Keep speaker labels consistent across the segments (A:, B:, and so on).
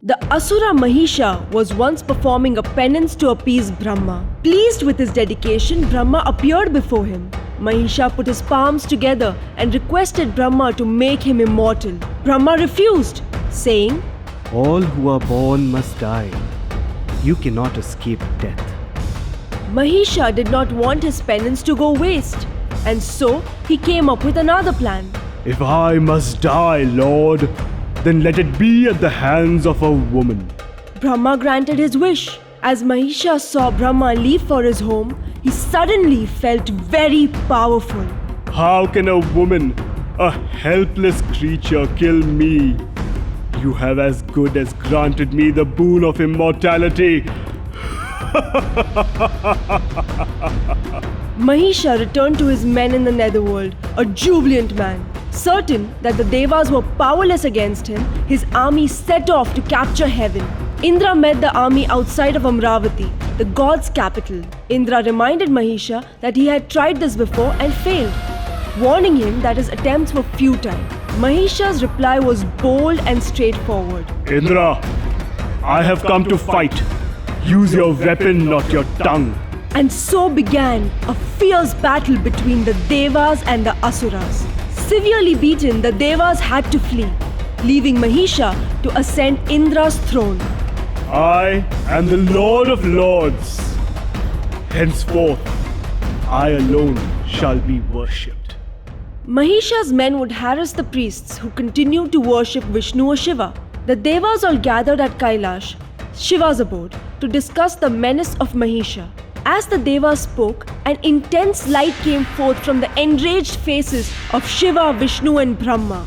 A: The Asura Mahisha was once performing a penance to appease Brahma. Pleased with his dedication, Brahma appeared before him. Mahisha put his palms together and requested Brahma to make him immortal. Brahma refused, saying,
B: "All who are born must die. You cannot escape death."
A: Mahisha did not want his penance to go waste, and so he came up with another plan.
B: "If I must die, Lord, then let it be at the hands of a woman."
A: Brahma granted his wish. As Mahisha saw Brahma leave for his home, he suddenly felt very powerful.
B: "How can a woman, a helpless creature, kill me? You have as good as granted me the boon of immortality."
A: Mahisha returned to his men in the netherworld, a jubilant man. Certain that the Devas were powerless against him, his army set off to capture heaven. Indra met the army outside of Amravati, the god's capital. Indra reminded Mahisha that he had tried this before and failed, warning him that his attempts were futile. Mahisha's reply was bold and straightforward.
B: "Indra, I have come to fight. Use your weapon, not your tongue."
A: And so began a fierce battle between the Devas and the Asuras. Severely beaten, the Devas had to flee, leaving Mahisha to ascend Indra's throne.
B: "I am the Lord of Lords. Henceforth, I alone shall be worshipped."
A: Mahisha's men would harass the priests who continued to worship Vishnu or Shiva. The Devas all gathered at Kailash, Shiva's abode, to discuss the menace of Mahisha. As the Devas spoke, an intense light came forth from the enraged faces of Shiva, Vishnu and Brahma.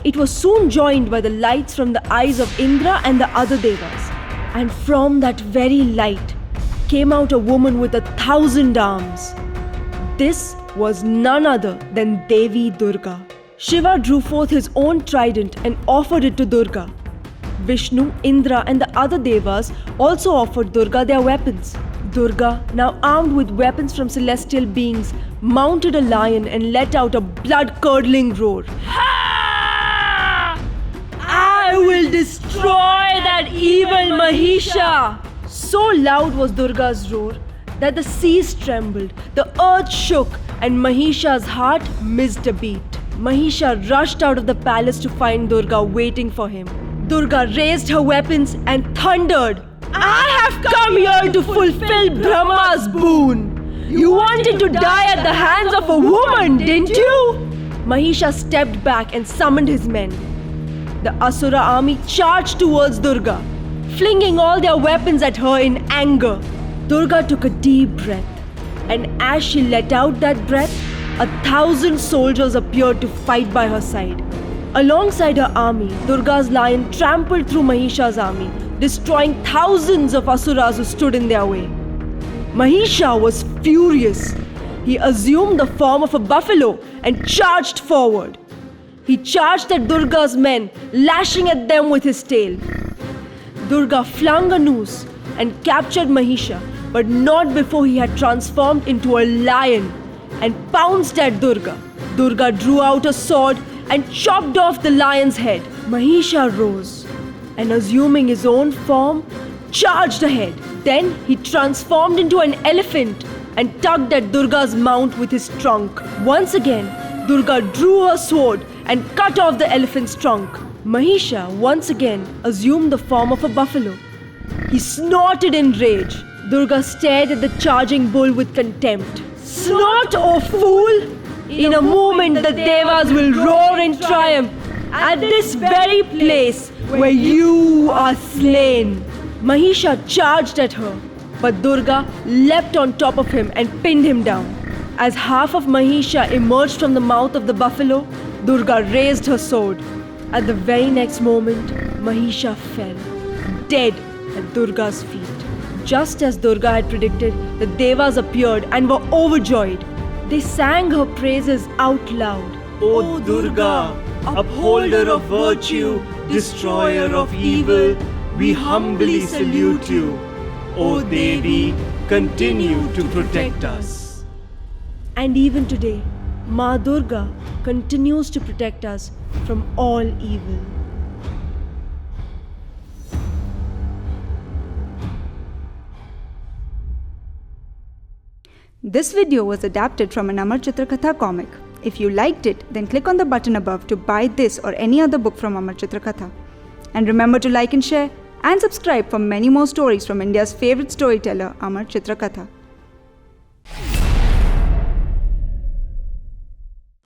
A: It was soon joined by the lights from the eyes of Indra and the other Devas. And from that very light came out a woman with 1,000 arms. This was none other than Devi Durga. Shiva drew forth his own trident and offered it to Durga. Vishnu, Indra and the other Devas also offered Durga their weapons. Durga, now armed with weapons from celestial beings, mounted a lion and let out a blood-curdling roar. "I will destroy that evil Mahisha!" So loud was Durga's roar that the seas trembled, the earth shook, and Mahisha's heart missed a beat. Mahisha rushed out of the palace to find Durga waiting for him. Durga raised her weapons and thundered, "I have come here to fulfill Brahma's boon. You wanted to die at the hands of a woman, didn't you?" Mahisha stepped back and summoned his men. The Asura army charged towards Durga, flinging all their weapons at her in anger. Durga took a deep breath, and as she let out that breath, 1,000 soldiers appeared to fight by her side. Alongside her army, Durga's lion trampled through Mahisha's army, destroying thousands of Asuras who stood in their way. Mahisha was furious. He assumed the form of a buffalo and charged forward. He charged at Durga's men, lashing at them with his tail. Durga flung a noose and captured Mahisha, but not before he had transformed into a lion and pounced at Durga. Durga drew out a sword and chopped off the lion's head. Mahisha rose and, assuming his own form, charged ahead. Then he transformed into an elephant and tugged at Durga's mount with his trunk. Once again, Durga drew her sword and cut off the elephant's trunk. Mahisha once again assumed the form of a buffalo. He snorted in rage. Durga stared at the charging bull with contempt. "Snort, oh fool! In a moment the Devas will roar in triumph at this very place where you are slain." Mahisha charged at her, but Durga leapt on top of him and pinned him down. As half of Mahisha emerged from the mouth of the buffalo, Durga raised her sword. At the very next moment, Mahisha fell, dead at Durga's feet. Just as Durga had predicted, the Devas appeared and were overjoyed. They sang her praises out loud.
B: "O Durga, upholder of virtue, destroyer of evil, we humbly salute you. O Devi, continue to protect us."
A: And even today, Maa Durga continues to protect us from all evil.
C: This video was adapted from an Amar Chitra Katha comic. If you liked it, then click on the button above to buy this or any other book from Amar Chitra Katha. And remember to like and share and subscribe for many more stories from India's favorite storyteller, Amar Chitra Katha.